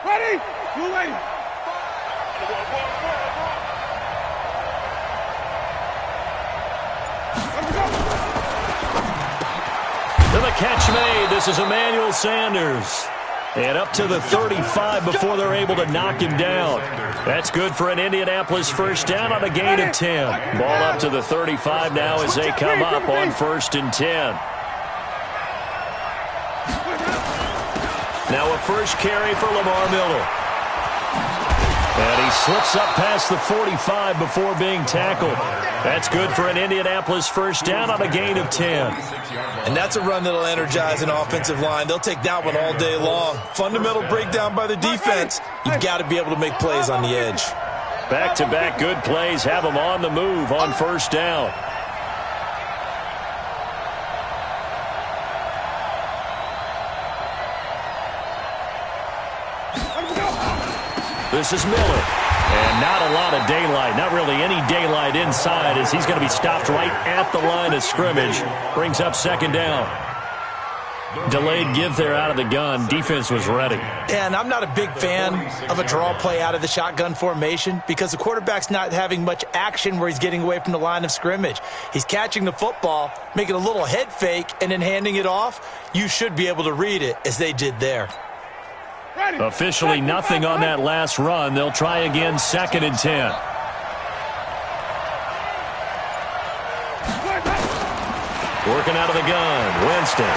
Ready? You ready? To the catch made. This is Emmanuel Sanders. And up to the 35 before they're able to knock him down. That's good for an Indianapolis first down on a gain of 10. Ball up to the 35 now as they come up on 1st and 10. Now a first carry for Lamar Miller. And he slips up past the 45 before being tackled. That's good for an Indianapolis first down on a gain of 10. And that's a run that'll energize an offensive line. They'll take that one all day long. Fundamental breakdown by the defense. You've got to be able to make plays on the edge. Back-to-back good plays have them on the move on first down. This is Miller. And not a lot of daylight, not really any daylight inside as he's going to be stopped right at the line of scrimmage. Brings up 2nd down. Delayed give there out of the gun. Defense was ready. And I'm not a big fan of a draw play out of the shotgun formation because the quarterback's not having much action where he's getting away from the line of scrimmage. He's catching the football, making a little head fake, and then handing it off. You should be able to read it as they did there. Officially nothing on that last run. They'll try again 2nd and 10. Working out of the gun, Winston.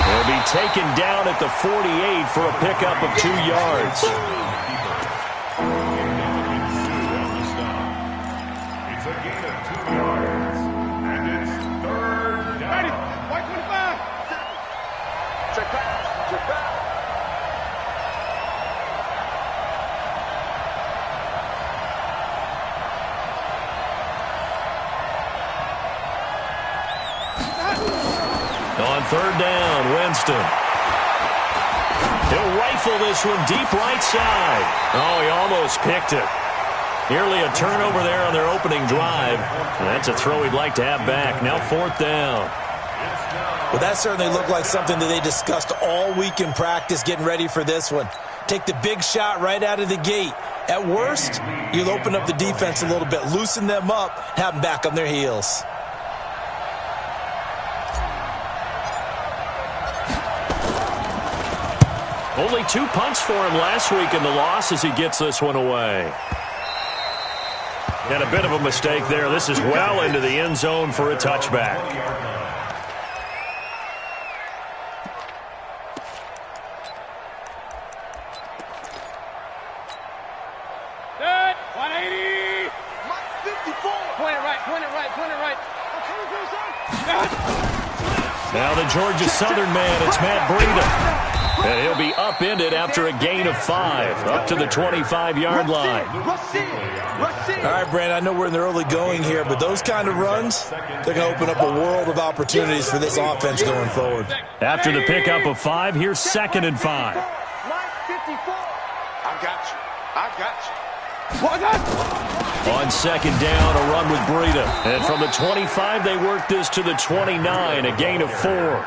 He'll be taken down at the 48 for a pickup of 2 yards. It's a gain of 2 yards, and it's 3rd down. Ready? White 25. Check back. Check back. On 3rd down, Winston. He'll rifle this one deep right side. Oh, he almost picked it. Nearly a turnover there on their opening drive. And that's a throw he'd like to have back. Now 4th down. Well, that certainly looked like something that they discussed all week in practice getting ready for this one. Take the big shot right out of the gate. At worst, you'll open up the defense a little bit, loosen them up, have them back on their heels. Only 2 punts for him last week in the loss as he gets this one away. And a bit of a mistake there. This is well into the end zone for a touchback. Good. 180. 54. Point it right. Point it right. Point it right. Now the Georgia Southern man, it's Matt Breida. And he'll be upended after a gain of 5, up to the 25-yard line. All right, Brandon, I know we're in the early going here, but those kind of runs, they're going to open up a world of opportunities for this offense going forward. After the pickup of 5, here's 2nd and 5. I got you. I got you. On 2nd down, a run with Breida. And from the 25, they work this to the 29, a gain of 4.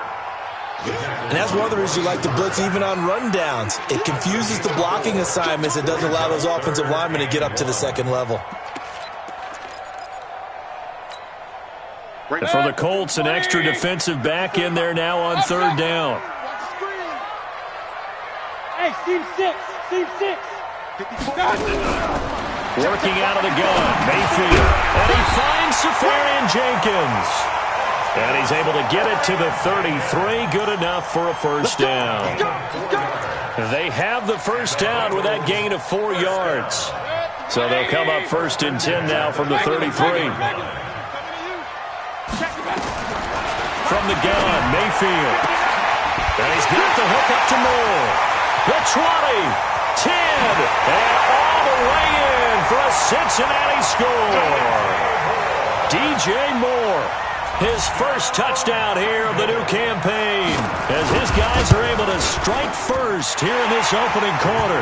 And that's one of the reasons you like to blitz even on rundowns. It confuses the blocking assignments. It doesn't allow those offensive linemen to get up to the 2nd level. And for the Colts, an extra defensive back in there now on 3rd down. Hey, Team 6. Team 6. Working out of the gun, Mayfield. And he finds Safarian Jenkins. And he's able to get it to the 33. Good enough for a first down. They have the first down with that gain of 4 yards. So they'll come up 1st and 10 now from the 33. From the gun, Mayfield. And he's got the hook up to Moore. The 20, 10, and all the way in for a Cincinnati score. DJ Moore. His first touchdown here of the new campaign as his guys are able to strike first here in this opening quarter.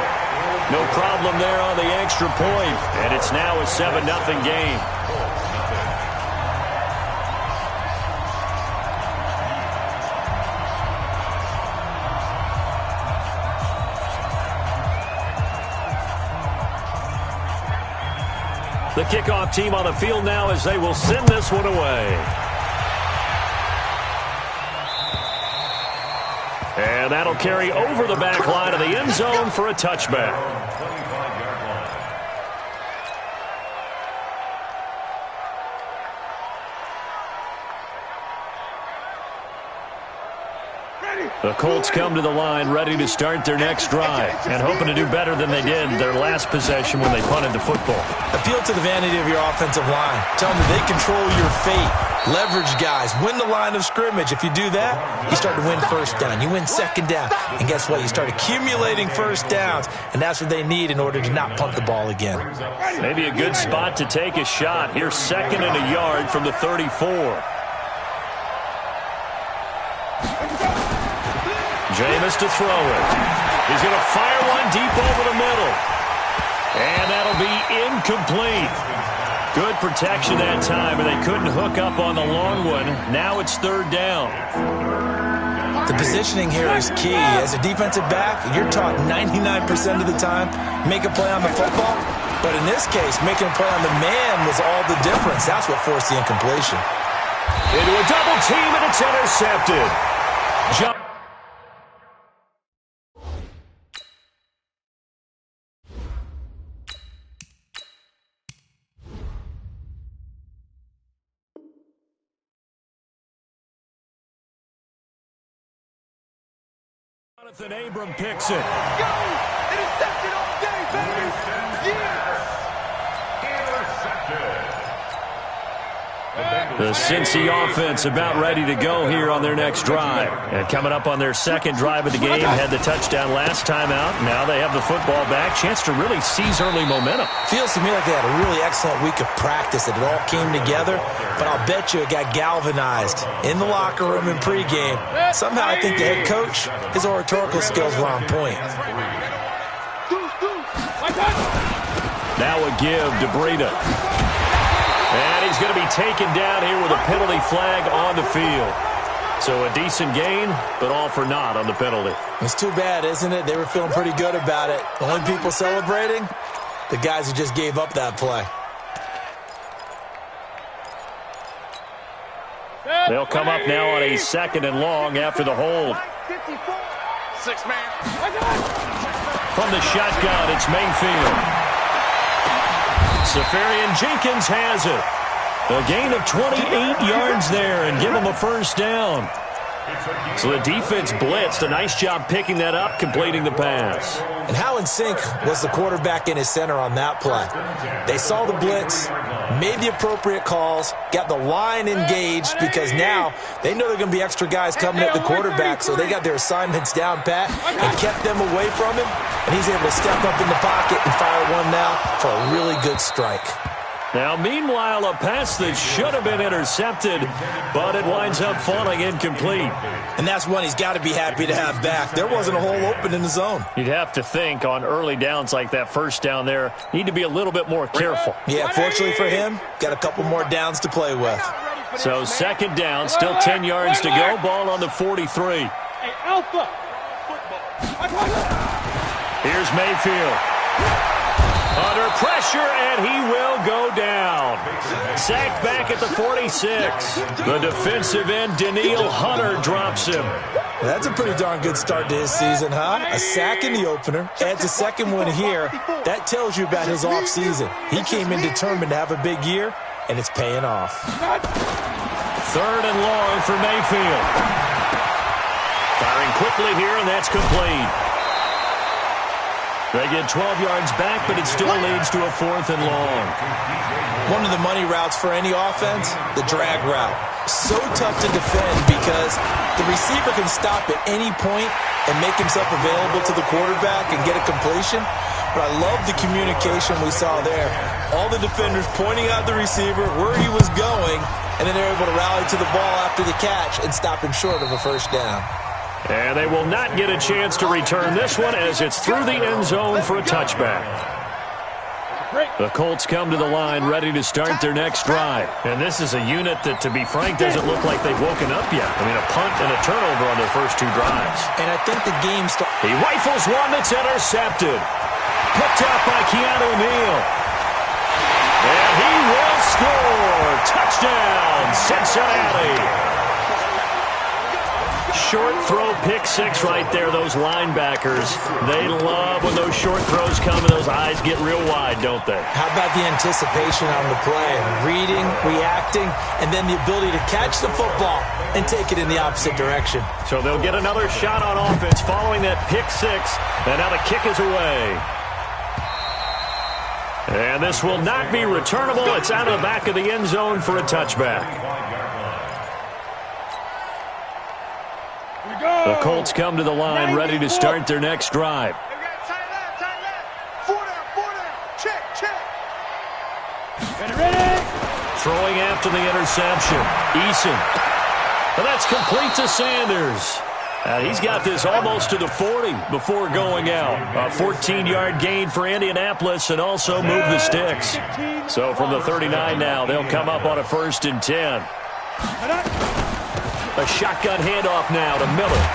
No problem there on the extra point, and it's now a 7-0 game. The kickoff team on the field now as they will send this one away. And that'll carry over the back line of the end zone for a touchback. The Colts come to the line ready to start their next drive and hoping to do better than they did their last possession when they punted the football. Appeal to the vanity of your offensive line. Tell them they control your fate. Leverage guys. Win the line of scrimmage. If you do that, you start to win first down. You win second down. And guess what? You start accumulating first downs, and that's what they need in order to not punt the ball again. Maybe a good spot to take a shot. Here's 2nd and a yard from the 34. Jameis to throw it. He's going to fire one deep over the middle. And that'll be incomplete. Good protection that time, and they couldn't hook up on the long one. Now it's 3rd down. The positioning here is key. As a defensive back, you're taught 99% of the time, make a play on the football. But in this case, making a play on the man was all the difference. That's what forced the incompletion. Into a double team, and it's intercepted. Jonathan Abram picks it. Go! Intercepted all day, baby! Yes! Intercepted. The Cincy offense about ready to go here on their next drive. And coming up on their 2nd drive of the game, had the touchdown last time out. Now they have the football back. Chance to really seize early momentum. Feels to me like they had a really excellent week of practice. It all came together. But I'll bet you it got galvanized in the locker room in pregame. Somehow I think the head coach, his oratorical skills were on point. Now a give to Breida. And he's going to be taken down here with a penalty flag on the field. So a decent gain, but all for naught on the penalty. It's too bad, isn't it? They were feeling pretty good about it. The only people celebrating, the guys who just gave up that play. They'll come up now on a 2nd and long after the hold. 6-man. From the shotgun, it's Mayfield. Safarian Jenkins has it. A gain of 28 yards there and give him a first down. So the defense blitzed. A nice job picking that up, completing the pass. And how in sync was the quarterback in his center on that play? They saw the blitz, made the appropriate calls, got the line engaged because now they know there are going to be extra guys coming at the quarterback, so they got their assignments down pat and kept them away from him, and he's able to step up in the pocket and fire one now for a really good strike. Now, meanwhile, a pass that should have been intercepted, but it winds up falling incomplete. And that's one he's got to be happy to have back. There wasn't a hole open in the zone. You'd have to think on early downs like that first down there, need to be a little bit more careful. Yeah, fortunately for him, got a couple more downs to play with. So 2nd down, still 10 yards to go, ball on the 43. Hey, Alpha! Here's Mayfield. Under pressure, and he will go down. Sacked back at the 46. The defensive end, Danielle Hunter, drops him. That's a pretty darn good start to his season, huh? A sack in the opener, adds a 2nd one here. That tells you about his offseason. He came in determined to have a big year, and it's paying off. 3rd and long for Mayfield. Firing quickly here, and that's complete. They get 12 yards back, but it still leads to a 4th and long. One of the money routes for any offense, the drag route. So tough to defend because the receiver can stop at any point and make himself available to the quarterback and get a completion. But I love the communication we saw there. All the defenders pointing out the receiver, where he was going, and then they're able to rally to the ball after the catch and stop him short of a first down. And they will not get a chance to return this one as it's through the end zone for a touchback. The Colts come to the line ready to start their next drive. And this is a unit that, to be frank, doesn't look like they've woken up yet. I mean, a punt and a turnover on their first 2 drives. And I think the game He rifles one that's intercepted. Picked up by Keanu Neal. And he will score. Touchdown, Cincinnati. Short throw pick six right there, those linebackers. They love when those short throws come and those eyes get real wide, don't they? How about the anticipation on the play? Reading, reacting, and then the ability to catch the football and take it in the opposite direction. So they'll get another shot on offense following that pick six, and now the kick is away. And this will not be returnable. It's out of the back of the end zone for a touchback. The Colts come to the line ready to start their next drive. Throwing after the interception. Eason. And that's complete to Sanders. And he's got this almost to the 40 before going out. A 14-yard gain for Indianapolis and also move the sticks. So from the 39 now, they'll come up on a 1st and 10. A shotgun handoff now to Miller.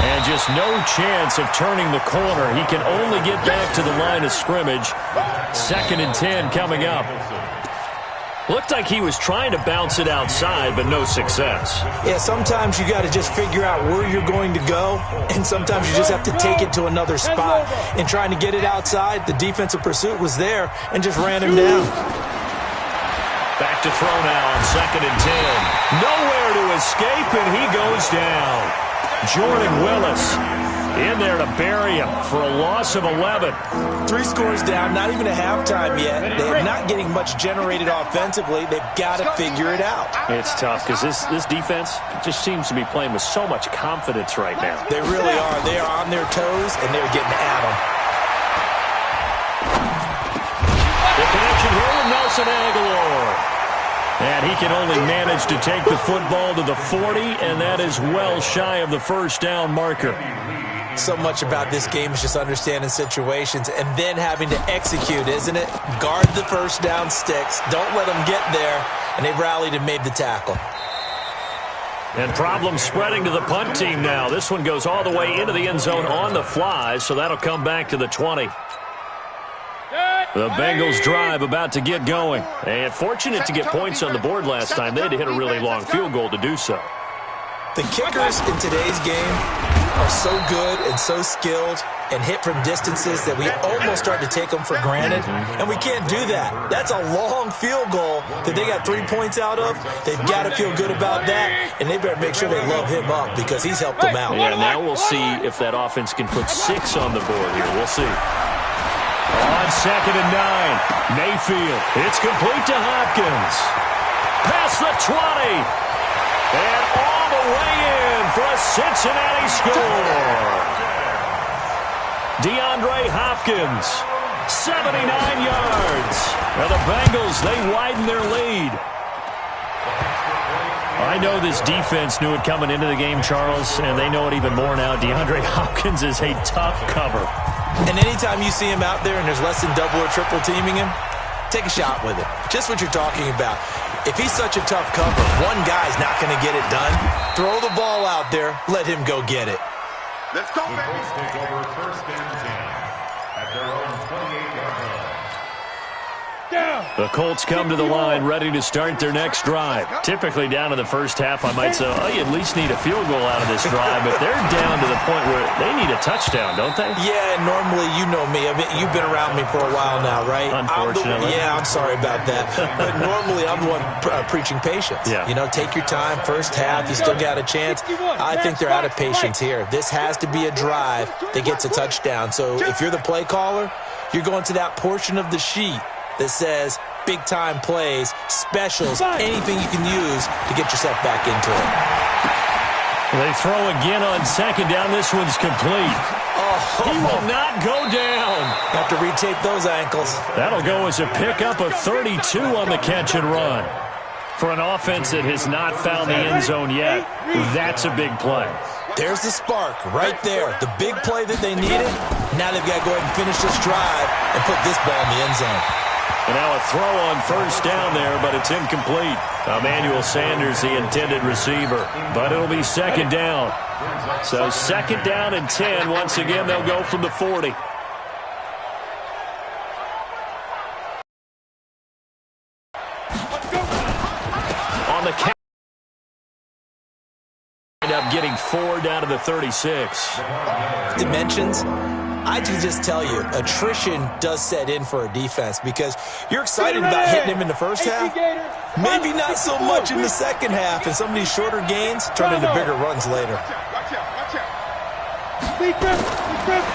And just no chance of turning the corner. He can only get back to the line of scrimmage. 2nd and 10 coming up. Looked like he was trying to bounce it outside, but no success. Yeah, sometimes you got to just figure out where you're going to go, and sometimes you just have to take it to another spot. And trying to get it outside, the defensive pursuit was there and just ran him down. Back to throw now on 2nd and 10. Nowhere to escape, and he goes down. Jordan Willis in there to bury him for a loss of 11. 3 scores down, not even a halftime yet. They're not getting much generated offensively. They've got to figure it out. It's tough because this defense just seems to be playing with so much confidence right now. They really are. They are on their toes, and they're getting at them. The connection here with Nelson Aguilar. And he can only manage to take the football to the 40, and that is well shy of the 1st down marker. So much about this game is just understanding situations and then having to execute, isn't it? Guard the 1st down sticks. Don't let them get there. And they rallied and made the tackle. And problems spreading to the punt team now. This one goes all the way into the end zone on the fly, so that'll come back to the 20. The Bengals drive about to get going. And fortunate to get points on the board last time. They had to hit a really long field goal to do so. The kickers in today's game are so good and so skilled and hit from distances that we almost start to take them for granted. And we can't do that. That's a long field goal that they got 3 points out of. They've got to feel good about that. And they better make sure they love him up because he's helped them out. Yeah, now we'll see if that offense can put 6 on the board here. We'll see. On 2nd and 9, Mayfield. It's complete to Hopkins. Past the 20. And all the way in for a Cincinnati score. DeAndre Hopkins, 79 yards. Now the Bengals, they widen their lead. I know this defense knew it coming into the game, Charles, and they know it even more now. DeAndre Hopkins is a tough cover. And anytime you see him out there and there's less than double or triple teaming him, take a shot with it. Just what you're talking about. If he's such a tough cover, one guy's not going to get it done. Throw the ball out there. Let him go get it. Let's go, baby. Let's take over 1st and 10 at their own 28-yard line. The Colts come to the line ready to start their next drive. Typically down in the 1st half, I might say, oh, you at least need a field goal out of this drive, but they're down to the point where they need a touchdown, don't they? Yeah, normally, you know me. I mean, you've been around me for a while now, right? Unfortunately. I'm sorry about that. But normally, I'm the one preaching patience. Yeah. You know, take your time. 1st half, you still got a chance. I think they're out of patience here. This has to be a drive that gets a touchdown. So if you're the play caller, you're going to that portion of the sheet that says big-time plays, specials, anything you can use to get yourself back into it. They throw again on 2nd down. This one's complete. He will not go down. Have to retake those ankles. That'll go as a pickup of 32 on the catch and run. For an offense that has not found the end zone yet, that's a big play. There's the spark right there. The big play that they needed. Now they've got to go ahead and finish this drive and put this ball in the end zone. And now a throw on 1st down there, but it's incomplete. Emmanuel Sanders, the intended receiver. But it'll be 2nd down. So 2nd down and 10. Once again, they'll go from the 40. End up getting 4 down to the 36. Dimensions. I can just tell you, attrition does set in for a defense because you're excited about hitting him in the first half. Maybe not so much in the second half, and some of these shorter gains turn into bigger runs later.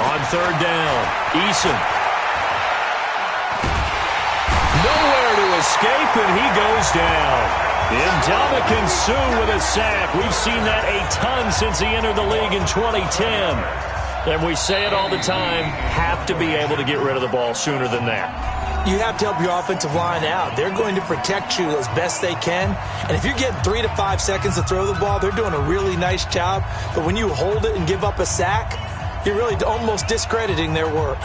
On third down, Eason. Nowhere to escape, and he goes down. Ndamukong Suh with a sack. We've seen that a ton since he entered the league in 2010. And we say it all the time, have to be able to get rid of the ball sooner than that. You have to help your offensive line out. They're going to protect you as best they can. And if you're getting 3 to 5 seconds to throw the ball, they're doing a really nice job. But when you hold it and give up a sack, you're really almost discrediting their work.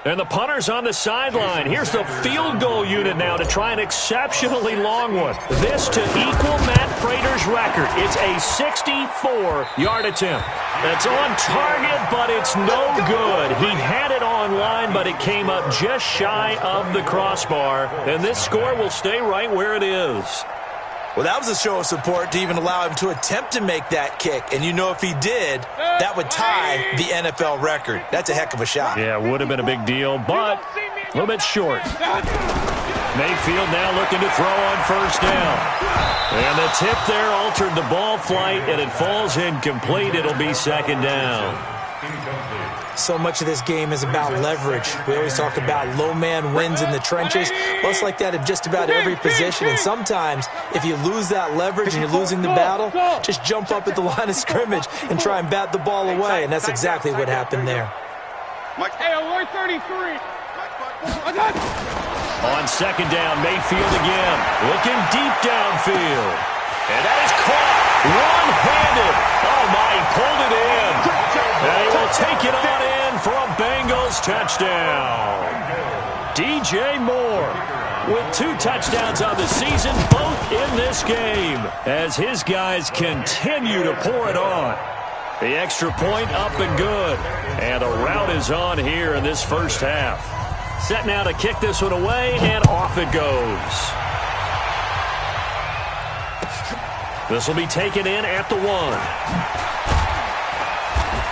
And the punter's on the sideline. Here's the field goal unit now to try an exceptionally long one. This to equal Matt Prater's record. It's a 64-yard attempt. That's on target, but it's no good. He had it on line, but it came up just shy of the crossbar. And this score will stay right where it is. Well, that was a show of support to even allow him to attempt to make that kick. And you know if he did, that would tie the NFL record. That's a heck of a shot. Yeah, would have been a big deal, but a little bit short. Mayfield now looking to throw on first down. And the tip there altered the ball flight, and it falls incomplete. It'll be second down. So much of this game is about leverage. We always talk about low man wins in the trenches. Well, it's like that in just about every position. And sometimes, if you lose that leverage and you're losing the battle, just jump up at the line of scrimmage and try and bat the ball away. And that's exactly what happened there. Hey, alert 33. On second down, Mayfield again. Looking deep downfield. And that is caught one-handed. Oh, my, he pulled it in. And he will take it on in for a Bengals touchdown. DJ Moore with 2 touchdowns on the season, both in this game, as his guys continue to pour it on. The extra point up and good. And a rout is on here in this first half. Set now to kick this one away, and off it goes. This will be taken in at the 1.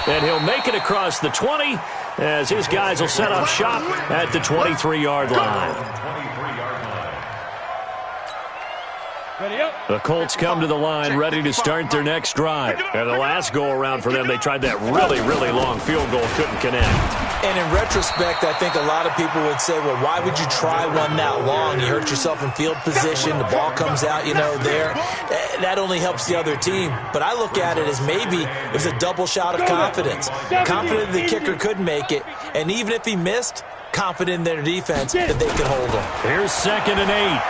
And he'll make it across the 20 as his guys will set up shop at the 23-yard line. The Colts come to the line ready to start their next drive. And the last go-around for them, they tried that really, really long field goal, couldn't connect. And in retrospect, I think a lot of people would say, well, why would you try one that long? You hurt yourself in field position. The ball comes out, there. That only helps the other team. But I look at it as maybe it was a double shot of confidence. Confident the kicker could make it. And even if he missed, confident in their defense that they could hold him. Here's 2nd and 8.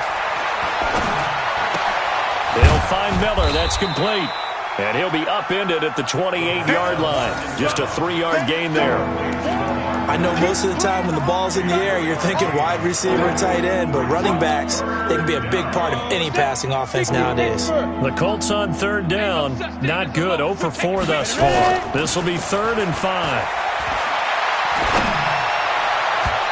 They'll find Miller. That's complete. And he'll be upended at the 28-yard line. Just a 3-yard gain there. I know most of the time when the ball's in the air, you're thinking wide receiver and tight end, but running backs, they can be a big part of any passing offense nowadays. The Colts on third down. Not good. 0 for 4 thus far. This will be 3rd and 5.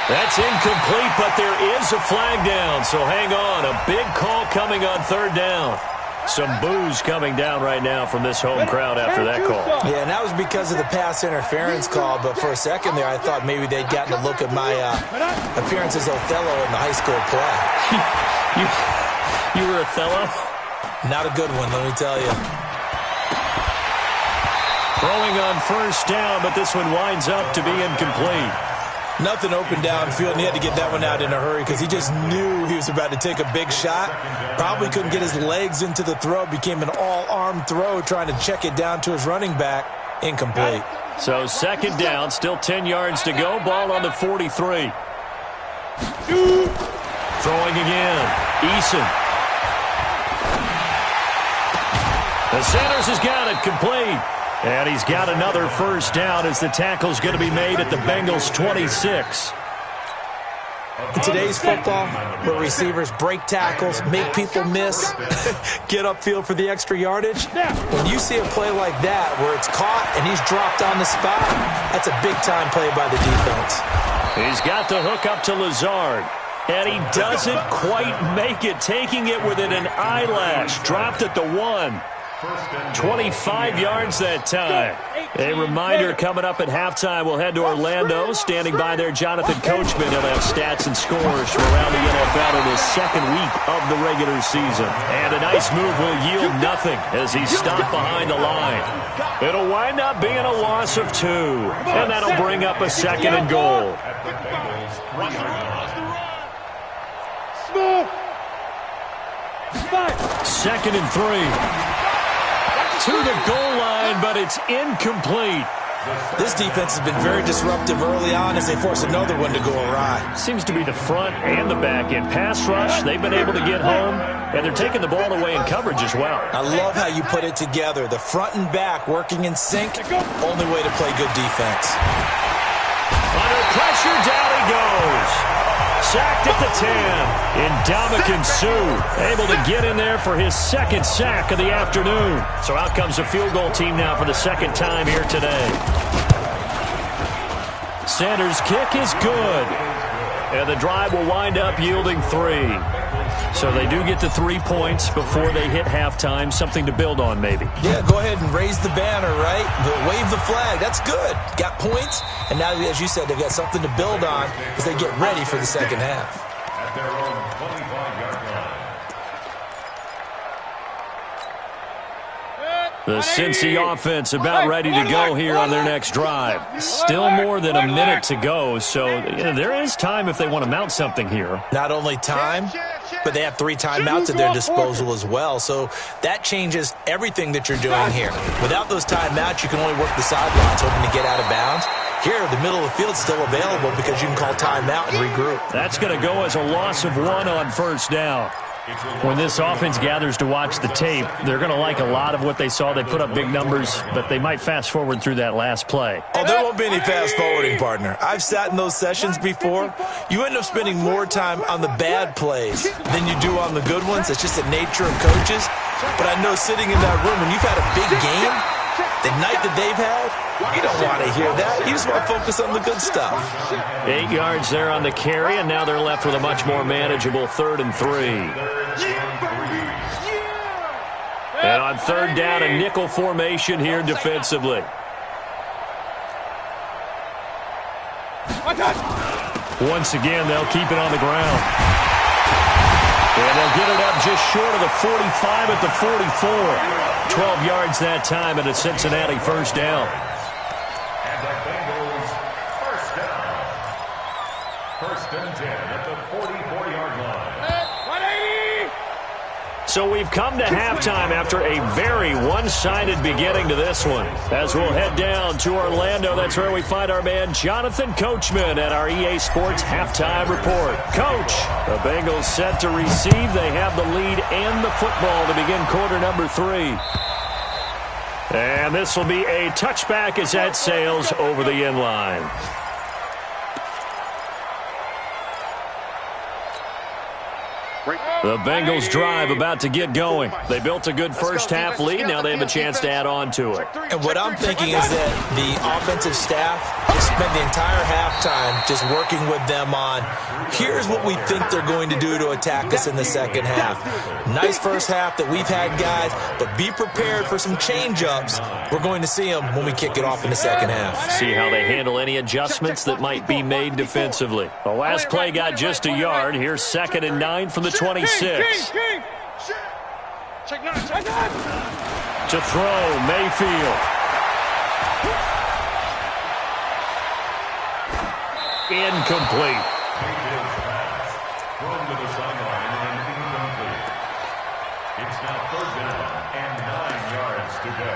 That's incomplete, but there is a flag down, so hang on. A big call coming on third down. Some boos coming down right now from this home crowd after that call. Yeah, and that was because of the pass interference call, but for a second there I thought maybe they'd gotten a look at my appearance as Othello in the high school play. You were Othello? Not a good one, let me tell you. Throwing on first down, but this one winds up to be incomplete. Nothing open downfield, and he had to get that one out in a hurry because he just knew he was about to take a big shot. Probably couldn't get his legs into the throw. Became an all-arm throw trying to check it down to his running back. Incomplete. So 2nd down, still 10 yards to go. Ball on the 43. Throwing again. Eason. The Sanders has got it complete. And he's got another first down as the tackle's going to be made at the Bengals' 26. In today's football, where receivers break tackles, make people miss, get upfield for the extra yardage, when you see a play like that where it's caught and he's dropped on the spot, that's a big-time play by the defense. He's got the hook up to Lazard, and he doesn't quite make it, taking it within an eyelash. Dropped at the 1. 25 yards that time. A reminder coming up at halftime. We'll head to Orlando. Standing by there, Jonathan Coachman. He'll have stats and scores from around the NFL in his second week of the regular season. And a nice move will yield nothing as he's stopped behind the line. It'll wind up being a loss of 2. And that'll bring up a 2nd and goal. Second and 3. To the goal line, but it's incomplete. This defense has been very disruptive early on as they force another one to go awry. Seems to be the front and the back end. Pass rush, they've been able to get home, and they're taking the ball away in coverage as well. I love how you put it together. The front and back working in sync, only way to play good defense. Under pressure, down he goes. Sacked at the 10. Ndamukong Suh able to get in there for his 2nd sack of the afternoon. So out comes a field goal team now for the 2nd time here today. Sanders' kick is good. And the drive will wind up yielding 3. So they do get the 3 points before they hit halftime. Something to build on, maybe. Yeah, go ahead and raise the banner, right? Wave the flag. That's good. Got points, and now, as you said, they've got something to build on as they get ready for the second half. At their own 25-yard line. The Cincy offense about ready to go here on their next drive. Still more than a minute to go, so there is time if they want to mount something here. Not only time, but they have 3 timeouts at their disposal as well, so that changes everything that you're doing here. Without those timeouts, you can only work the sidelines, hoping to get out of bounds. Here, the middle of the field's still available because you can call timeout and regroup. That's going to go as a loss of 1 on first down. When this offense gathers to watch the tape, they're going to like a lot of what they saw. They put up big numbers, but they might fast forward through that last play. Oh, there won't be any fast forwarding, partner. I've sat in those sessions before. You end up spending more time on the bad plays than you do on the good ones. It's just the nature of coaches. But I know sitting in that room, when you've had a big game, the night that they've had, you don't want to hear that. You just want to focus on the good stuff. 8 yards there on the carry, and now they're left with a much more manageable 3rd and 3. And on 3rd down, a nickel formation here defensively. Once again, they'll keep it on the ground. And they'll get it up just short of the 45 at the 44. 12 yards that time and a Cincinnati first down. And the Bengals first down. 1st and 10 at the 44-yard line. 180! So we've come to halftime after a very one-sided beginning to this one. As we'll head down to Orlando, that's where we find our man Jonathan Coachman at our EA Sports Halftime Report. Coach, the Bengals set to receive. They have the lead and the football to begin quarter number 3. And this will be a touchback as that sails over the end line. The Bengals drive about to get going. They built a good first half lead. Now they have a chance to add on to it. And what I'm thinking is that the offensive staff has spent the entire halftime just working with them on, here's what we think they're going to do to attack us in the second half. Nice first half that we've had, guys, but be prepared for some change-ups. We're going to see them when we kick it off in the second half. See how they handle any adjustments that might be made defensively. The last play got just a yard. Here's 2nd and 9 from the 26. To throw, Mayfield. Incomplete. Thrown to the sideline and incomplete. It's now 3rd down and 9 yards to go.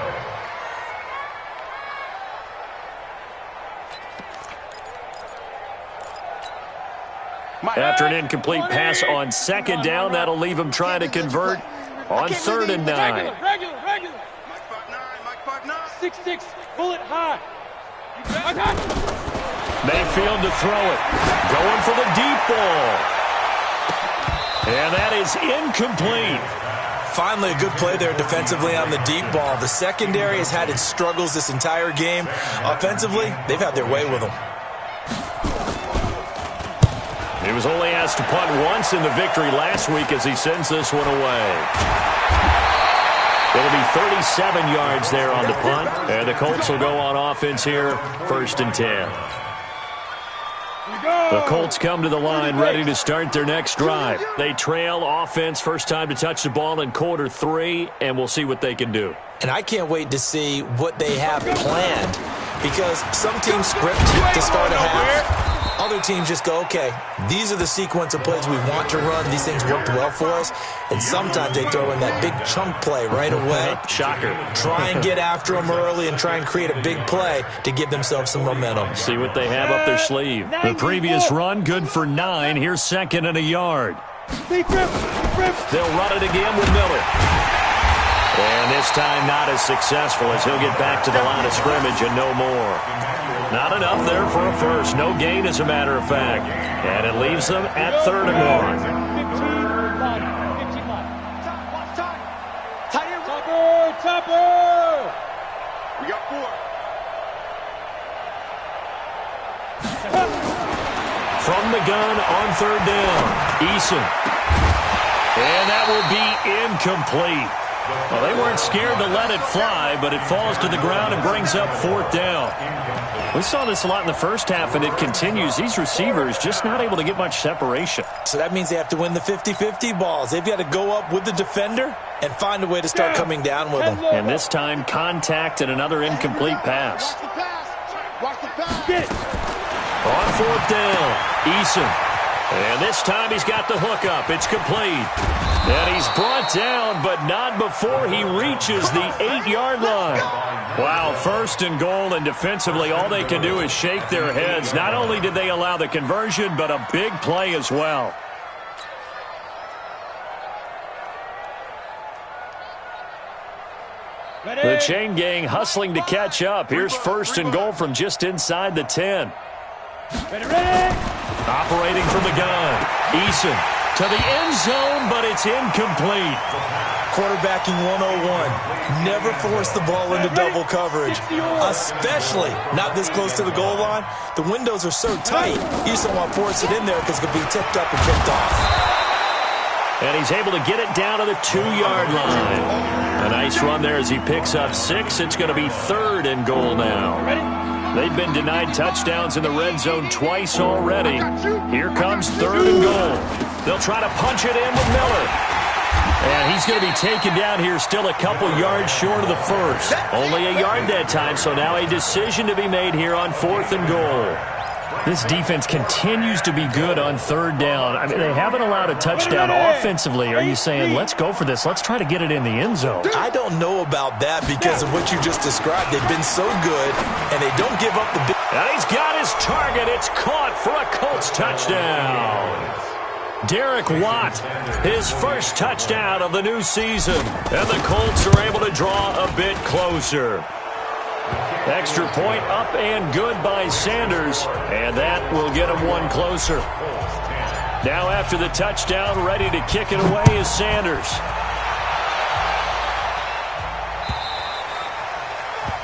After an incomplete pass on 2nd down, that'll leave him trying to convert on 3rd and 9. Regular. Mike 5'9", 6'6", bullet high. Mayfield to throw it. Going for the deep ball. And that is incomplete. Finally, a good play there defensively on the deep ball. The secondary has had its struggles this entire game. Offensively, they've had their way with them. He was only asked to punt once in the victory last week as he sends this one away. It'll be 37 yards there on the punt. And the Colts will go on offense here, 1st and 10. The Colts come to the line ready to start their next drive. They trail offense, first time to touch the ball in quarter 3, and we'll see what they can do. And I can't wait to see what they have planned, because some teams script to start a half. Other teams just go, okay, these are the sequence of plays we want to run. These things worked well for us. And sometimes they throw in that big chunk play right away. Shocker. Try and get after them early and try and create a big play to give themselves some momentum. See what they have up their sleeve. The previous run, good for 9. Here's 2nd and a yard. They'll run it again with Miller. And this time not as successful as he'll get back to the line of scrimmage and no more. Not enough there for a first. No gain, as a matter of fact. And it leaves them at 3rd and 1. Topper! We got 4. From the gun on 3rd down. Eason. And that will be incomplete. Well, they weren't scared to let it fly, but it falls to the ground and brings up 4th down. We saw this a lot in the first half, and it continues. These receivers just not able to get much separation. So that means they have to win the 50-50 balls. They've got to go up with the defender and find a way to start coming down with them. And this time, contact and another incomplete pass. On 4th down, Eason. And this time he's got the hook up. It's complete. And he's brought down, but not before he reaches the 8-yard line. Wow, 1st and goal, and defensively all they can do is shake their heads. Not only did they allow the conversion, but a big play as well. The chain gang hustling to catch up. Here's 1st and goal from just inside the 10. Operating from the gun. Eason to the end zone, but it's incomplete. Quarterbacking 101. Never force the ball into double coverage, especially not this close to the goal line. The windows are so tight, you just don't want to force it in there because it could be tipped up and picked off. And he's able to get it down to the 2-yard line. A nice run there as he picks up 6. It's going to be 3rd and goal now. They've been denied touchdowns in the red zone twice already. Here comes 3rd and goal. They'll try to punch it in with Miller. And he's going to be taken down here still a couple yards short of the first. Only a yard that time, so now a decision to be made here on 4th and goal. This defense continues to be good on 3rd down. I mean, they haven't allowed a touchdown offensively. Are you saying, let's go for this, let's try to get it in the end zone? I don't know about that because of what you just described. They've been so good, and they don't give up the big. And he's got his target. It's caught for a Colts touchdown. Derek Watt, his first touchdown of the new season. And the Colts are able to draw a bit closer. Extra point up and good by Sanders, and that will get him one closer. Now after the touchdown, ready to kick it away is Sanders.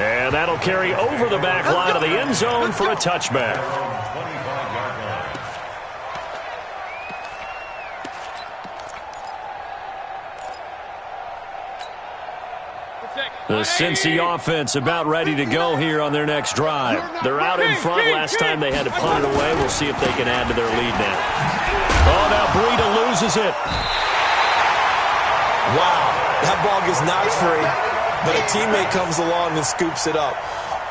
And that'll carry over the back line of the end zone for a touchback. The Cincy offense about ready to go here on their next drive. They're out in front. Last time they had to punt it away. We'll see if they can add to their lead now. Oh, now Breida loses it. Wow, that ball gets knocked free, but a teammate comes along and scoops it up.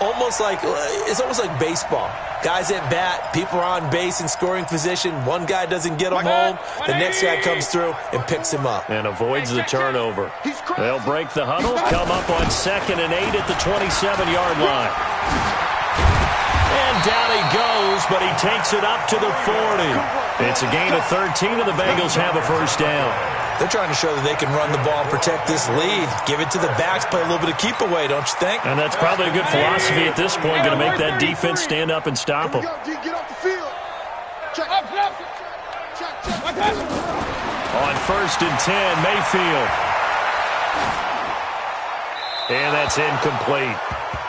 It's almost like baseball. Guys at bat, people are on base in scoring position. One guy doesn't get him home. The next guy comes through and picks him up. And avoids the turnover. They'll break the huddle, come up on 2nd and 8 at the 27-yard line. And down he goes, but he takes it up to the 40. It's a gain of 13, and the Bengals have a first down. They're trying to show that they can run the ball and protect this lead. Give it to the backs, play a little bit of keep away, don't you think? And that's probably a good philosophy at this point, going to make that defense stand up and stop them. Get off the field. Check. On 1st and 10, Mayfield. And that's incomplete.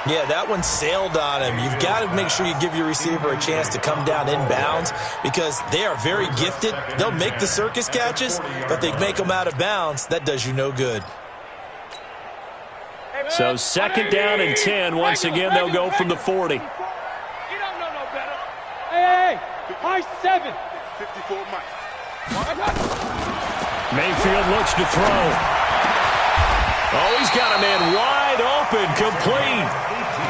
Yeah, that one sailed on him. You've got to make sure you give your receiver a chance to come down inbounds because they are very gifted. They'll make the circus catches, but they make them out of bounds. That does you no good. So 2nd down and 10. Once again, they'll go from the 40. You don't know no better. Hey, high 7. 54 Mike. Mayfield looks to throw. Oh, he's got a man wide open, complete.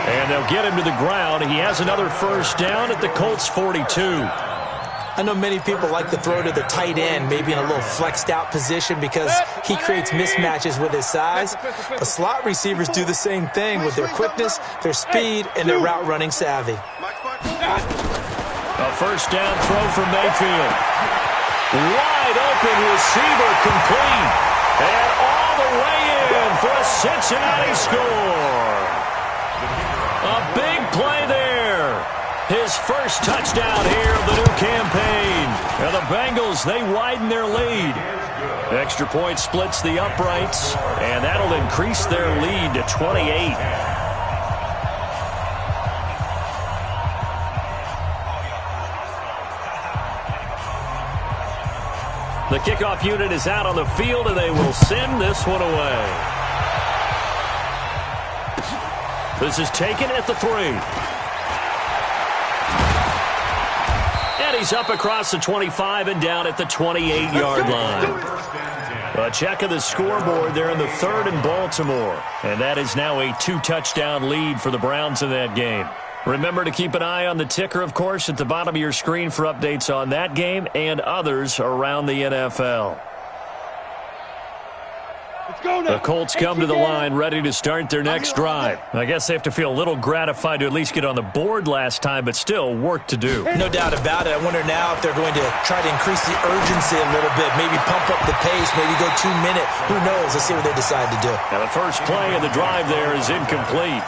And they'll get him to the ground. He has another 1st down at the Colts 42. I know many people like to throw to the tight end, maybe in a little flexed out position because he creates mismatches with his size. The slot receivers do the same thing with their quickness, their speed, and their route running savvy. A 1st down throw for Mayfield. Wide open receiver, complete. And all the way in for a Cincinnati score. A big play there. His first touchdown here of the new campaign. And the Bengals, they widen their lead. Extra point splits the uprights, and that'll increase their lead to 28. The kickoff unit is out on the field, and they will send this one away. This is taken at the 3. And he's up across the 25 and down at the 28-yard line. A check of the scoreboard there in the 3rd and Baltimore. And that is now a 2-touchdown lead for the Browns in that game. Remember to keep an eye on the ticker, of course, at the bottom of your screen for updates on that game and others around the NFL. The Colts come to the line ready to start their next drive. I guess they have to feel a little gratified to at least get on the board last time, but still work to do. No doubt about it. I wonder now if they're going to try to increase the urgency a little bit, maybe pump up the pace, maybe go 2-minute. Who knows? Let's see what they decide to do. Now the first play of the drive there is incomplete.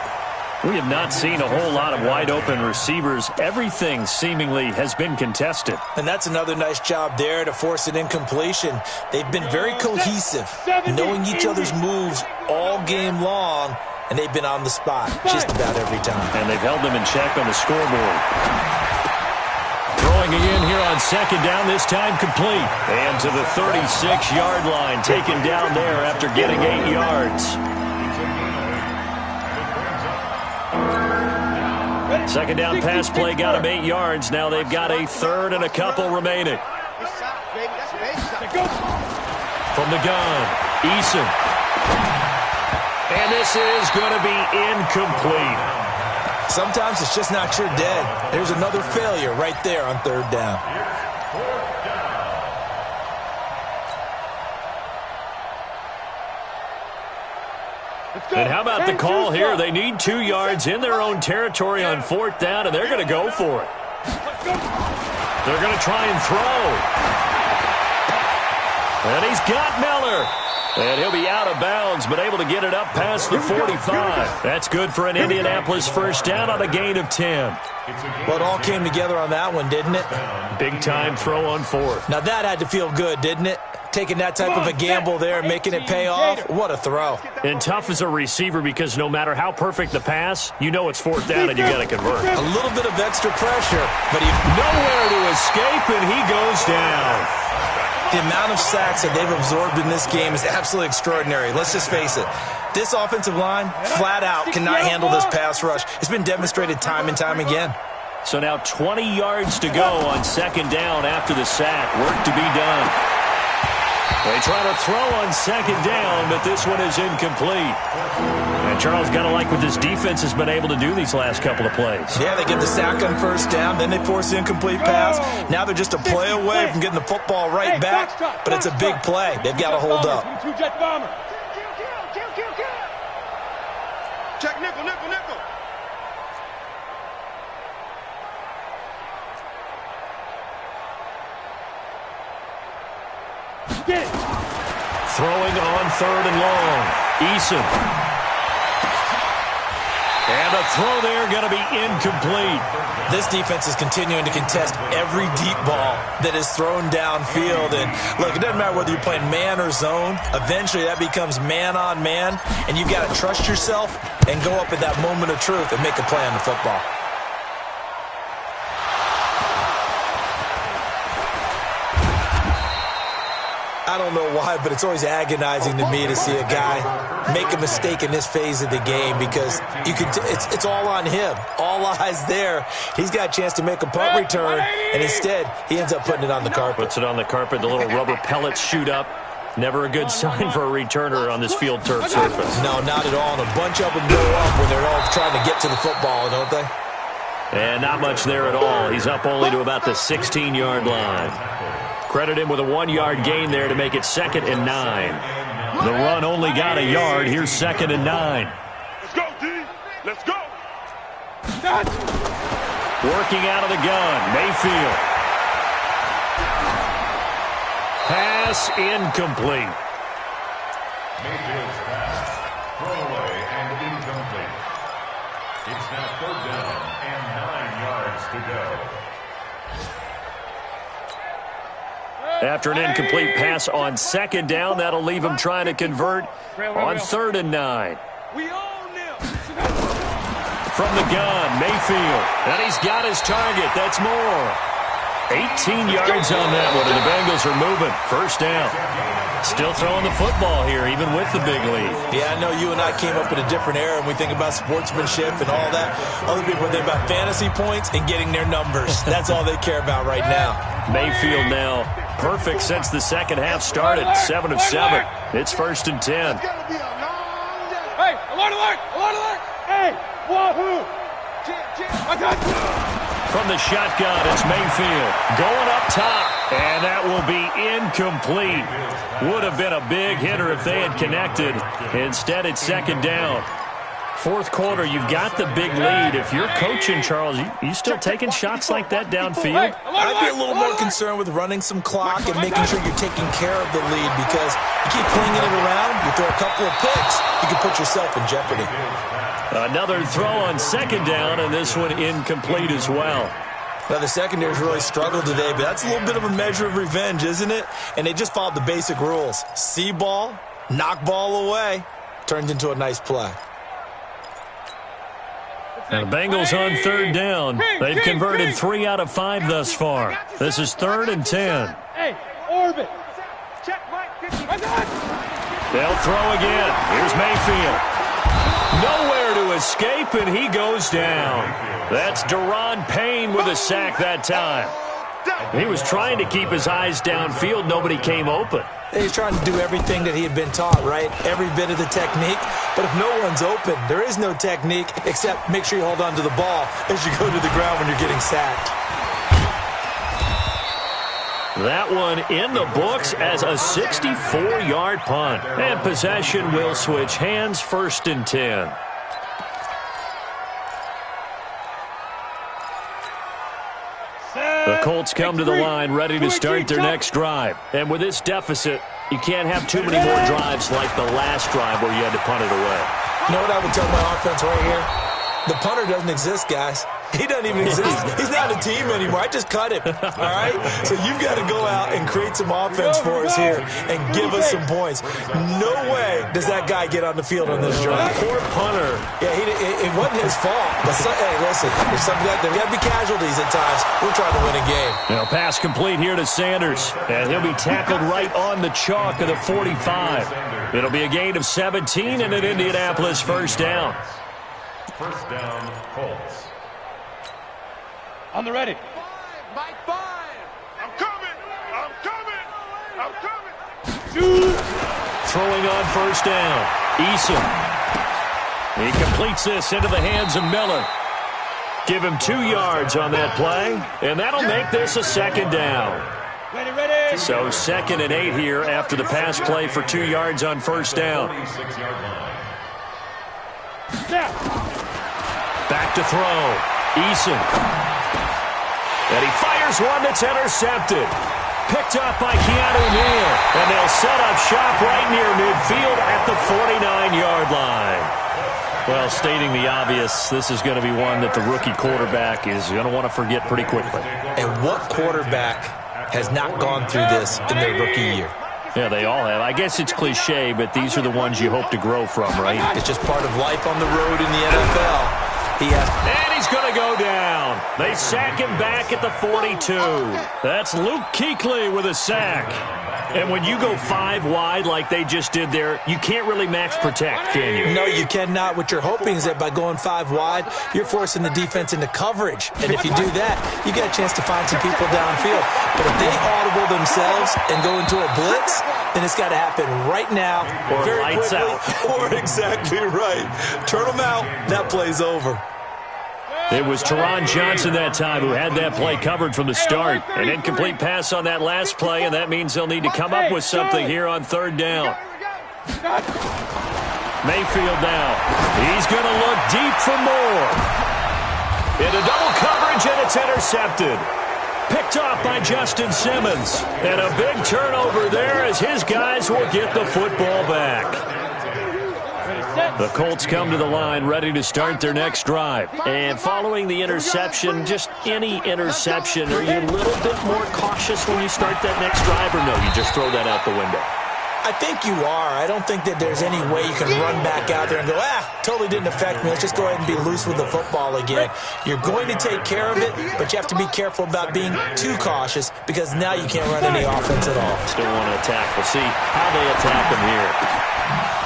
We have not seen a whole lot of wide-open receivers. Everything seemingly has been contested. And that's another nice job there to force an incompletion. They've been very cohesive, knowing each other's moves all game long, and they've been on the spot just about every time. And they've held them in check on the scoreboard. Throwing again here on 2nd down, this time complete. And to the 36-yard line, taken down there after getting 8 yards. 2nd down pass play got him 8 yards. Now they've got a 3rd and a couple remaining. From the gun, Eason. And this is going to be incomplete. Sometimes it's just not your day. There's another failure right there on 3rd down. And how about the call here? They need 2 yards in their own territory on 4th down, and they're going to go for it. They're going to try and throw. And he's got Miller. And he'll be out of bounds, but able to get it up past the 45. That's good for an Indianapolis 1st down on a gain of 10. Well, it all came together on that one, didn't it? Big-time throw on 4th. Now that had to feel good, didn't it? Taking that type of a gamble there and making it pay off. What a throw. And tough as a receiver because no matter how perfect the pass, you know it's 4th down and you got to convert. A little bit of extra pressure, but nowhere to escape, and he goes down. The amount of sacks that they've absorbed in this game is absolutely extraordinary. Let's just face it. This offensive line, flat out, cannot handle this pass rush. It's been demonstrated time and time again. So now 20 yards to go on 2nd down after the sack. Work to be done. They try to throw on 2nd down, but this one is incomplete. And Charles, got to like what this defense has been able to do these last couple of plays. Yeah, they get the sack on 1st down, then they force the incomplete pass. Now they're just a play away from getting the football right back, but it's a big play. They've got to hold up. Check nickel. Get it. Throwing on 3rd and long. Eason. And a throw there going to be incomplete. This defense is continuing to contest every deep ball that is thrown downfield. And look, it doesn't matter whether you're playing man or zone. Eventually that becomes man on man. And you've got to trust yourself and go up at that moment of truth and make a play on the football. I don't know why, but it's always agonizing to me to see a guy make a mistake in this phase of the game because you can. It's all on him. All eyes there. He's got a chance to make a punt return, and instead he ends up putting it on the carpet. Puts it on the carpet. The little rubber pellets shoot up. Never a good sign for a returner on this field turf surface. No, not at all. And a bunch of them go up when they're all trying to get to the football, don't they? And not much there at all. He's up only to about the 16-yard line. Credit him with a 1-yard gain there to make it 2nd and 9. The run only got a yard. Here's 2nd and 9. Let's go, D. Let's go. Working out of the gun. Mayfield. Pass incomplete. Mayfield's pass. Throwaway and incomplete. It's now 3rd down and 9 yards to go. After an incomplete pass on 2nd down, that'll leave him trying to convert on 3rd and 9. From the gun, Mayfield. And he's got his target. That's more. 18 yards on that one, and the Bengals are moving. 1st down. Still throwing the football here, even with the big lead. Yeah, I know you and I came up in a different era, and we think about sportsmanship and all that. Other people think about fantasy points and getting their numbers. That's all they care about right now. Mayfield now perfect since the 2nd half started. 7 of 7. It's 1st and 10. Hey, alert, alert, alert, alert. Hey, wahoo. From the shotgun, it's Mayfield going up top. And that will be incomplete. Would have been a big hitter if they had connected. Instead, it's 2nd down. 4th quarter, you've got the big lead. If you're coaching, Charles, you still taking shots like that downfield? I'd be a little more concerned with running some clock and making sure you're taking care of the lead because you keep flinging it around, you throw a couple of picks, you can put yourself in jeopardy. Another throw on 2nd down, and this one incomplete as well. Now, the secondary's really struggled today, but that's a little bit of a measure of revenge, isn't it? And they just followed the basic rules. See ball, knock ball away, turned into a nice play. And the Bengals on 3rd down. They've converted 3 out of 5 thus far. This is 3rd and 10. Hey, orbit. They'll throw again. Here's Mayfield. Nowhere to escape, and he goes down. That's Daron Payne with a sack that time. He was trying to keep his eyes downfield. Nobody came open. He's trying to do everything that he had been taught, right? Every bit of the technique. But if no one's open, there is no technique except make sure you hold on to the ball as you go to the ground when you're getting sacked. That one in the books as a 64-yard punt. And possession will switch hands. 1st and 10. The Colts come to the line ready to start their next drive. And with this deficit, you can't have too many more drives like the last drive where you had to punt it away. You know what I would tell my offense right here? The punter doesn't exist, guys. He doesn't even exist. He's not a team anymore. I just cut him, all right? So you've got to go out and create some offense for us here and give us some points. No way does that guy get on the field on this drive. Poor punter. Yeah, it wasn't his fault. But hey, listen, there's got to be casualties at times. We're trying to win a game. Now, pass complete here to Sanders. And he'll be tackled right on the chalk of the 45. It'll be a gain of 17 and an Indianapolis 1st down. 1st down, Colts. On the ready. 5. I'm coming. I'm coming. I'm coming. Throwing on 1st down. Eason. He completes this into the hands of Miller. Give him 2 yards on that play, and that'll make this a 2nd down. Ready. So 2nd and 8 here after the pass play for 2 yards on 1st down. 46-yard line. Back to throw. Eason. And he fires one that's intercepted. Picked up by Keanu Neal. And they'll set up shop right near midfield at the 49-yard line. Well, stating the obvious, this is going to be one that the rookie quarterback is going to want to forget pretty quickly. And what quarterback has not gone through this in their rookie year? Yeah, they all have. I guess it's cliche, but these are the ones you hope to grow from, right? It's just part of life on the road in the NFL. And he's going to go down. They sack him back at the 42. That's Luke Kuechly with a sack. And when you go 5 wide like they just did there, you can't really max protect, can you? No, you cannot. What you're hoping is that by going 5 wide, you're forcing the defense into coverage. And if you do that, you get a chance to find some people downfield. But if they audible themselves and go into a blitz, then it's got to happen right now. Or very lights quickly, out. Or exactly right. Turn them out. That play's over. It was Teron Johnson that time who had that play covered from the start. An incomplete pass on that last play, and that means they'll need to come up with something here on 3rd down. Mayfield now. He's going to look deep for more. Into double coverage, and it's intercepted. Picked off by Justin Simmons. And a big turnover there as his guys will get the football back. The Colts come to the line ready to start their next drive. And following the interception, just any interception, are you a little bit more cautious when you start that next drive, or no, you just throw that out the window? I think you are. I don't think that there's any way you can run back out there and go, totally didn't affect me. Let's just go ahead and be loose with the football again. You're going to take care of it, but you have to be careful about being too cautious because now you can't run any offense at all. Still want to attack. We'll see how they attack them here.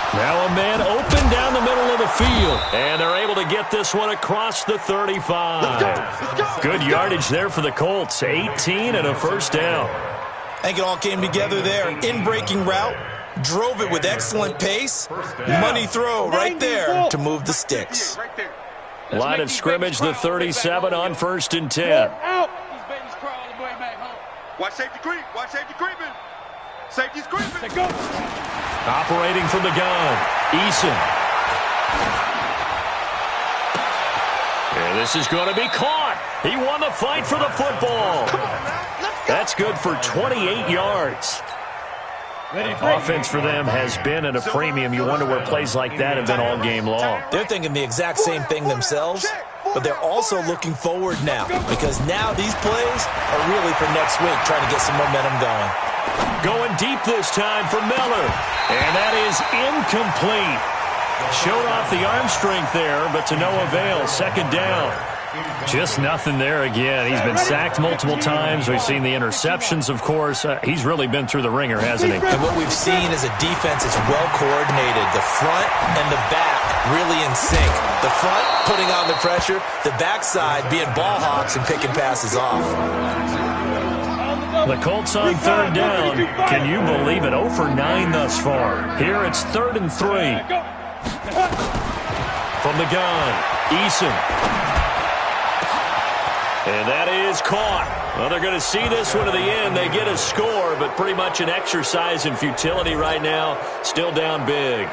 Now a man open down the middle of the field, and they're able to get this one across the 35. Good yardage there for the Colts, 18 and a first down. I think it all came together there. In-breaking route, drove it with excellent pace. Money throw right there to move the sticks. Line of scrimmage, the 37 on 1st and 10. Watch safety creep. Watch safety creeping. Safety's creeping. Operating from the gun, Eason. And this is going to be caught. He won the fight for the football. That's good for 28 yards. Offense for them has been at a premium. You wonder where plays like that have been all game long. They're thinking the exact same thing themselves, but they're also looking forward now because now these plays are really for next week, trying to get some momentum going. Going deep this time for Miller. And that is incomplete. Showed off the arm strength there, but to no avail. 2nd down. Just nothing there again. He's been sacked multiple times. We've seen the interceptions, of course. He's really been through the ringer, hasn't he? And what we've seen is a defense that's well coordinated. The front and the back really in sync. The front putting on the pressure. The backside being ball hawks and picking passes off. The Colts on 3rd down. Can you believe it? 0 for 9 thus far. Here it's 3rd and 3. From the gun, Eason. And that is caught. Well, they're going to see this one to the end. They get a score, but pretty much an exercise in futility right now. Still down big.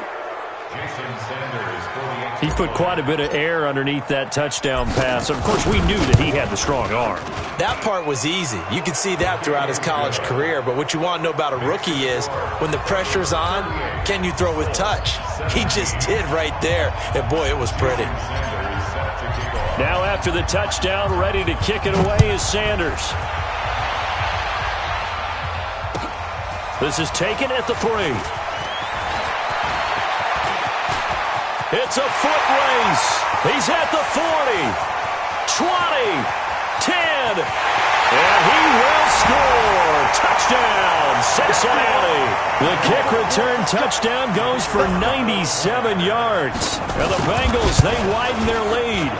He put quite a bit of air underneath that touchdown pass. Of course, we knew that he had the strong arm. That part was easy. You could see that throughout his college career. But what you want to know about a rookie is when the pressure's on, can you throw with touch? He just did right there. And, boy, it was pretty. Now after the touchdown, ready to kick it away is Sanders. This is taken at the 3. It's a foot race. He's at the 40, 20, 10, and he will score. Touchdown, Cincinnati. The kick return touchdown goes for 97 yards. And the Bengals, they widen their lead.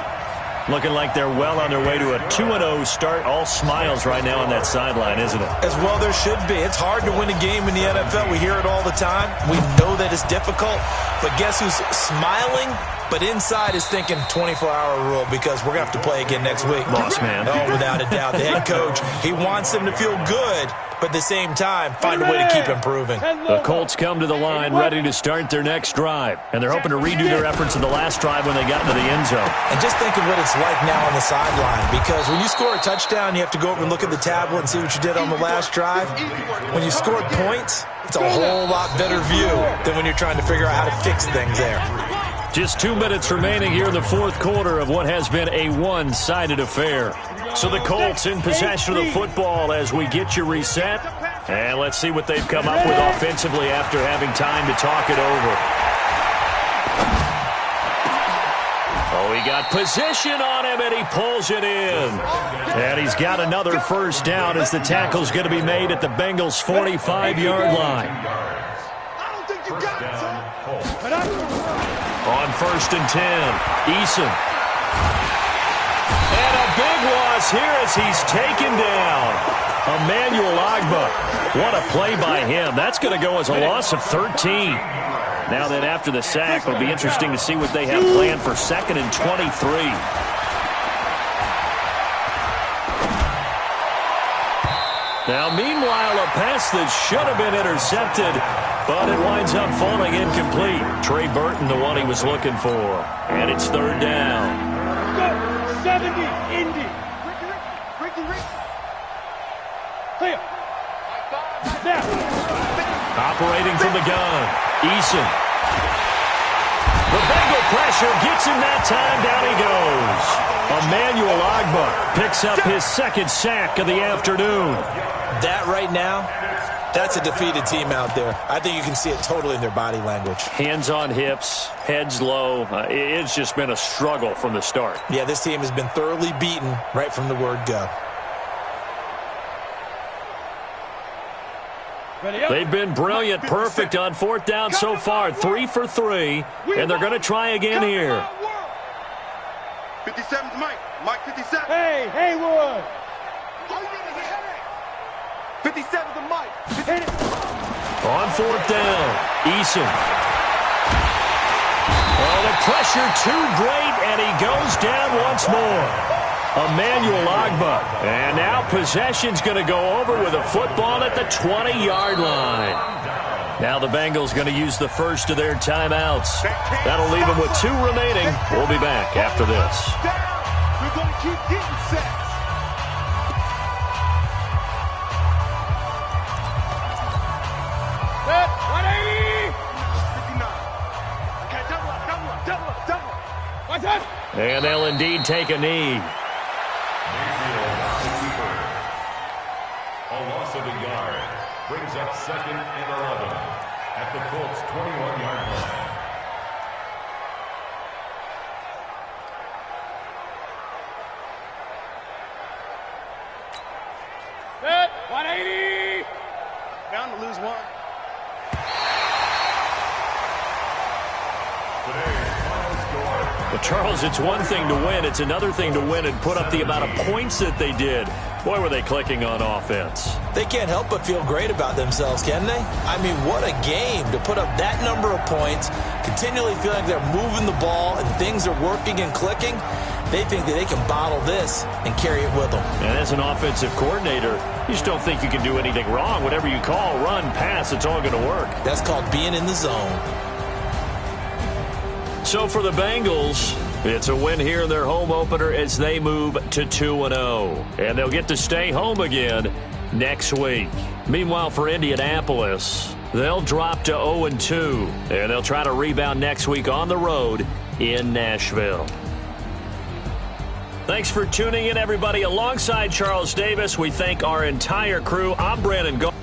Looking like they're well on their way to a 2-0 start. All smiles right now on that sideline, isn't it? As well there should be. It's hard to win a game in the NFL. We hear it all the time. We know that it's difficult. But guess who's smiling? But inside is thinking 24-hour rule because we're going to have to play again next week. Boss man. Oh, without a doubt. The head coach, he wants them to feel good, but at the same time, find a way to keep improving. The Colts come to the line ready to start their next drive. And they're hoping to redo their efforts in the last drive when they got into the end zone. And just think of what it's like now on the sideline, because when you score a touchdown, you have to go over and look at the tablet and see what you did on the last drive. When you scored points, it's a whole lot better view than when you're trying to figure out how to fix things there. Just 2 minutes remaining here in the fourth quarter of what has been a one-sided affair. So the Colts in possession of the football as we get you reset. And let's see what they've come up with offensively after having time to talk it over. Oh, he got position on him, and he pulls it in. And he's got another first down as the tackle's going to be made at the Bengals' 45-yard line. On 1st and 10, Eason. And a big loss here as he's taken down. Emmanuel Ogbah. What a play by him. That's going to go as a loss of 13. Now then, after the sack, it'll be interesting to see what they have planned for 2nd and 23. Now, meanwhile, a pass that should have been intercepted, but it winds up falling incomplete. Trey Burton, the one he was looking for. And it's 3rd down. Go, 70, Indy. Clear. Now. Operating from the gun, Eason. The Bengal pressure gets him that time. Down he goes. Emmanuel Ogbah picks up his 2nd sack of the afternoon. That right now, that's a defeated team out there. I think you can see it totally in their body language. Hands on hips, heads low. It's just been a struggle from the start. Yeah, this team has been thoroughly beaten right from the word go. They've been brilliant, perfect on 4th down so far. 3 for 3, and they're going to try again here. 57's Mike. Mike 57. Hey, Haywood. 57's the Mike. Hit it. On 4th down, Eason. Oh, the pressure too great, and he goes down once more. Emmanuel Ogbah. And now possession's going to go over with a football at the 20-yard line. Now the Bengals going to use the first of their timeouts. That'll leave them with 2 remaining. We'll be back after this. We're going to keep getting sacks. Set, 180. 59. Okay, double up. What's that? And they'll indeed take a knee. A loss of a yard brings up 2nd and 11 at the Colts' 21-yard line. Set, 180. Bound to lose 1. Today's final score. But Charles, it's one thing to win. It's another thing to win and put up the amount of points that they did. Boy, were they clicking on offense. They can't help but feel great about themselves, can they? I mean, what a game to put up that number of points, continually feeling like they're moving the ball and things are working and clicking. They think that they can bottle this and carry it with them. And as an offensive coordinator, you just don't think you can do anything wrong. Whatever you call, run, pass, it's all going to work. That's called being in the zone. So for the Bengals, it's a win here in their home opener as they move to 2-0. And they'll get to stay home again next week. Meanwhile, for Indianapolis, they'll drop to 0-2. And they'll try to rebound next week on the road in Nashville. Thanks for tuning in, everybody. Alongside Charles Davis, we thank our entire crew. I'm Brandon Gault.